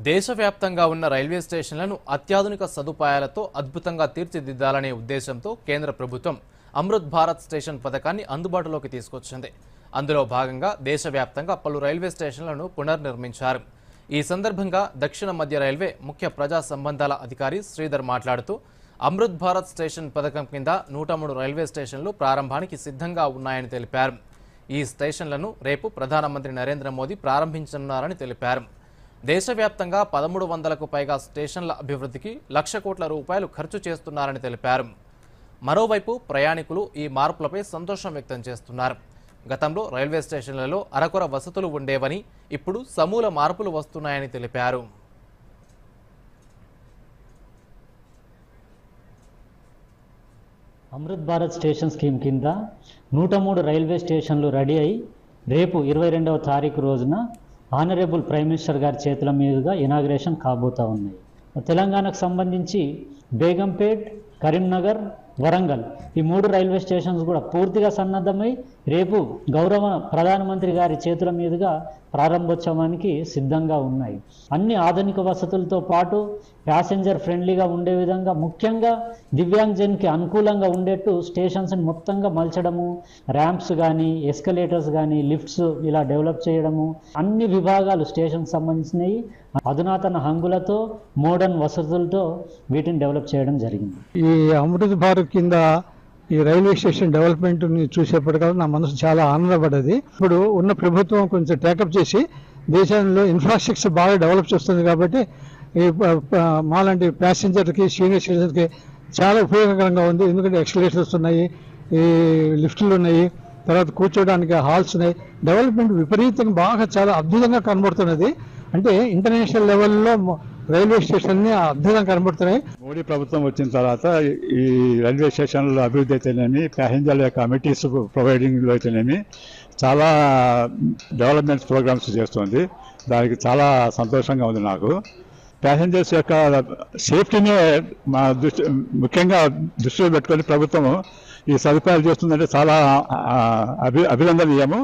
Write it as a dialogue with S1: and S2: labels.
S1: దేశవ్యాప్తంగా ఉన్న రైల్వే స్టేషన్లను అత్యాధునిక సదుపాయాలతో అద్భుతంగా తీర్చిదిద్దాలనే ఉద్దేశంతో కేంద్ర ప్రభుత్వం అమృత్ భారత్ స్టేషన్ పథకాన్ని అందుబాటులోకి తీసుకొచ్చింది. అందులో భాగంగా దేశవ్యాప్తంగా పలు రైల్వే స్టేషన్లను పునర్నిర్మించారు. ఈ సందర్భంగా దక్షిణ మధ్య రైల్వే ముఖ్య ప్రజా సంబంధాల అధికారి శ్రీధర్ మాట్లాడుతూ అమృత్ భారత్ స్టేషన్ పథకం కింద 103 రైల్వే స్టేషన్లు ప్రారంభానికి సిద్ధంగా ఉన్నాయని తెలిపారు. ఈ స్టేషన్లను రేపు ప్రధానమంత్రి నరేంద్ర మోదీ ప్రారంభించనున్నారని తెలిపారు. దేశవ్యాప్తంగా 1300కు పైగా స్టేషన్ల అభివృద్ధికి ₹1,00,000 కోట్ల ఖర్చు చేస్తున్నారని తెలిపారు. మరోవైపు ప్రయాణికులు ఈ మార్పులపై సంతోషం వ్యక్తం చేస్తున్నారు. గతంలో రైల్వే స్టేషన్లలో అరకొర వసతులు ఉండేవని, ఇప్పుడు సమూల మార్పులు వస్తున్నాయని తెలిపారు.
S2: అమృత్ భారత్ స్టేషన్ స్కీమ్ కింద 103 రైల్వే స్టేషన్లు రెడీ అయి రేపు 22వ తారీఖు రోజున ఆనరబుల్ ప్రైమ్ మినిస్టర్ గారి చేతుల మీదుగా ఇనాగ్రేషన్ కాబోతా ఉన్నాయి. తెలంగాణకు సంబంధించి బేగంపేట్, కరీంనగర్, వరంగల్ ఈ 3 రైల్వే స్టేషన్స్ కూడా పూర్తిగా సన్నద్ధమై రేపు గౌరవ ప్రధానమంత్రి గారి చేతుల మీదుగా ప్రారంభోత్సవానికి సిద్ధంగా ఉన్నాయి. అన్ని ఆధునిక వసతులతో పాటు ప్యాసింజర్ ఫ్రెండ్లీగా ఉండే విధంగా, ముఖ్యంగా దివ్యాంగ్జన్కి అనుకూలంగా ఉండేట్టు స్టేషన్స్ని మొత్తంగా మలచడము, ర్యాంప్స్ కానీ, ఎస్కలేటర్స్ కానీ, లిఫ్ట్స్ ఇలా డెవలప్ చేయడము, అన్ని విభాగాలు స్టేషన్కి సంబంధించినవి అధునాతన హంగులతో, మోడర్న్ వసతులతో వీటిని డెవలప్ చేయడం జరిగింది.
S3: ఈ అమృత్ భారత్ కింద ఈ రైల్వే స్టేషన్ డెవలప్మెంట్ని చూసేప్పటికల్లా నా మనసు చాలా ఆనందపడ్డది. ఇప్పుడు ఉన్న ప్రభుత్వం కొంచెం టేకప్ చేసి దేశంలో ఇన్ఫ్రాస్ట్రక్చర్ బాగా డెవలప్ చేస్తుంది కాబట్టి ఈ మాలాంటి ప్యాసింజర్కి, సీనియర్ సిటిజన్కి చాలా ఉపయోగకరంగా ఉంది. ఎందుకంటే ఎక్స్కలేటర్స్ ఉన్నాయి, ఈ లిఫ్ట్లు ఉన్నాయి, తర్వాత కూర్చోడానికి హాల్స్ ఉన్నాయి. డెవలప్మెంట్ విపరీతంగా బాగా చాలా అద్భుతంగా కనబడుతున్నది. అంటే ఇంటర్నేషనల్ లెవెల్లో రైల్వే స్టేషన్ని అద్భుతంగా కనబడుతున్నాయి.
S4: మోడీ ప్రభుత్వం వచ్చిన తర్వాత ఈ రైల్వే స్టేషన్ల అభివృద్ధి అయితేనేమి, ప్యాసింజర్ల యొక్క అమిటీస్ ప్రొవైడింగ్లో అయితేనేమి చాలా డెవలప్మెంట్ ప్రోగ్రామ్స్ చేస్తుంది. దానికి చాలా సంతోషంగా ఉంది నాకు. ప్యాసింజర్స్ యొక్క సేఫ్టీనే మా ముఖ్యంగా దృష్టిలో పెట్టుకొని ప్రభుత్వం ఈ సదుపాయాలు చేస్తుందంటే చాలా అభినందనీయము.